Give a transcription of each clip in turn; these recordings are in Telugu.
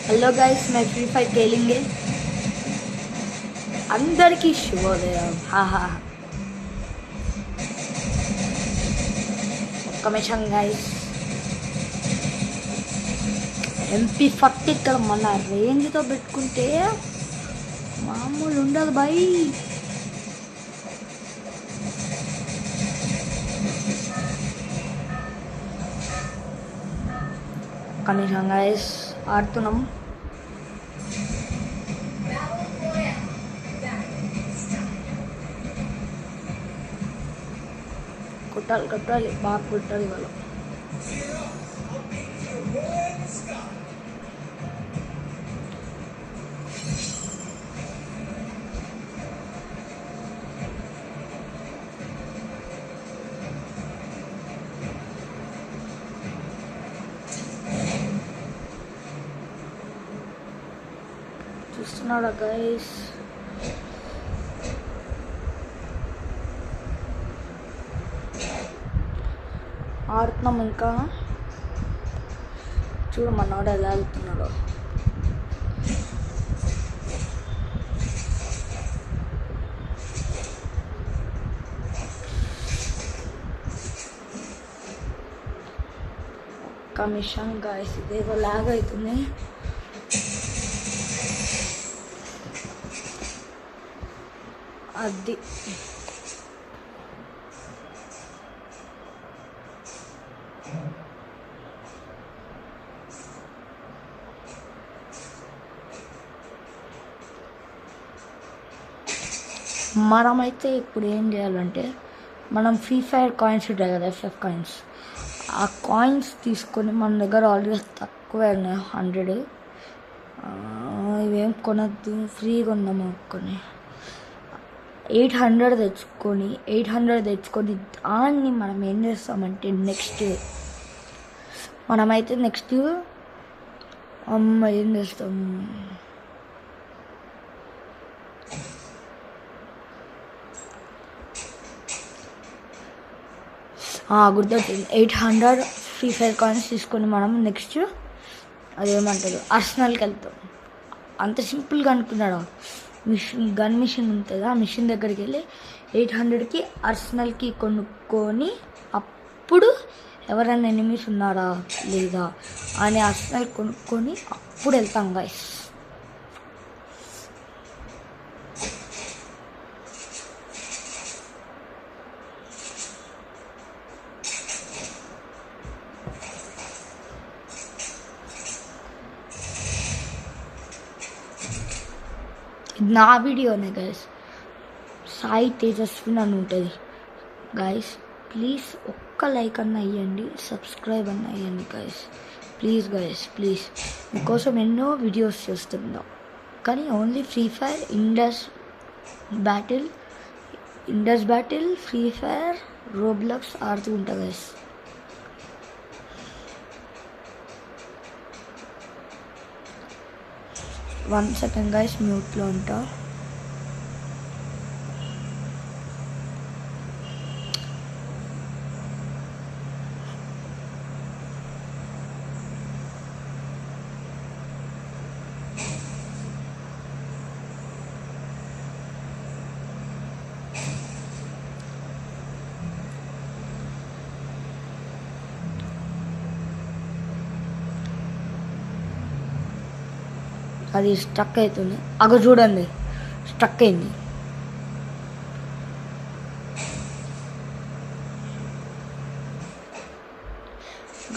हेलो गाइस, मैं फ्री फायर खेलेंगे। अंदर की शुभोदय। हाँ हाँ हाँ, कमीशन गाइस। MP40 ఇక్కడ మన రేంజ్తో పెట్టుకుంటే మామూలు ఉండదు బాయ్. కమిషన్ గాయస్ ఆడుతున్నాం. కొట్టాలి బాగా కొట్టాలి వాళ్ళు. చూస్తున్నాడా గైస్? ఆడుతున్నాం ఇంకా. చూడు మనోడు ఎలా వెళ్తున్నాడో. కమిషన్ గాయస్, ఇదేదో లాగ్ అవుతుంది. అది మనమైతే ఇప్పుడు ఏం చేయాలంటే, మనం ఫ్రీ ఫైర్ కాయిన్స్ ఉంటాయి కదా, FF కాయిన్స్. ఆ కాయిన్స్ తీసుకొని మన దగ్గర ఆల్రెడీ తక్కువ 100. ఇవేం కొనద్దు, ఫ్రీగా ఉన్నాము. కొన్ని 800 తెచ్చుకొని దాన్ని మనం ఏం చేస్తామంటే మనమైతే నెక్స్ట్ ఏం చేస్తాం, గుర్తొచ్చింది. 800 ఫ్రీ ఫైర్ కాయిన్స్ తీసుకొని మనం నెక్స్ట్ అదేమంటారు ఆర్సెనల్కి వెళ్తాం. అంత సింపుల్గా అనుకున్నాడు. గన్ మిషన్ ఉంటుంది, ఆ మిషన్ దగ్గరికి వెళ్ళి 800కి ఆర్సెనల్కి కొనుక్కొని అప్పుడు ఎవరైనా ఎనిమీస్ ఉన్నారా లేదా అని ఆర్సెనల్ కొనుక్కొని అప్పుడు వెళ్తాం గైస్. నా వీడియోనే గైస్, సాయి తేజస్వి అని ఉంటుంది గైస్. ప్లీజ్ ఒక్క లైక్ అన్న ఇవ్వండి, సబ్స్క్రైబ్ అన్న ఇవ్వండి గైస్. Please guys, please. మీకోసం ఎన్నో వీడియోస్ చేస్తున్నాం, కానీ only free fire, Indus battle, free fire, Roblox ఆడుతూ ఉంటా గైస్. వన్ సెకండ్ గైస్, మ్యూట్లో ఉంటా. అది స్టక్ అవుతుంది. అగో చూడండి, స్టక్ అయింది.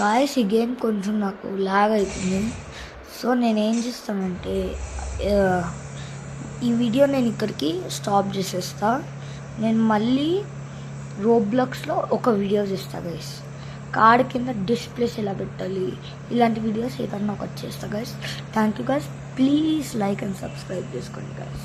గాయస్, ఈ గేమ్ కొంచెం నాకు లాగ్ అవుతుంది. సో నేనేం చేస్తానంటే, ఈ వీడియో నేను ఇక్కడికి స్టాప్ చేసేస్తా. నేను మళ్ళీ రోబ్లాక్స్లో ఒక వీడియో చేస్తా గైస్. కార్డ్ కింద డిస్ప్లేస్ ఎలా పెట్టాలి, ఇలాంటి వీడియోస్ ఏదన్నా ఒకటి చేస్తా guys. Thank you guys. Please like and subscribe చేసుకోండి గైస్.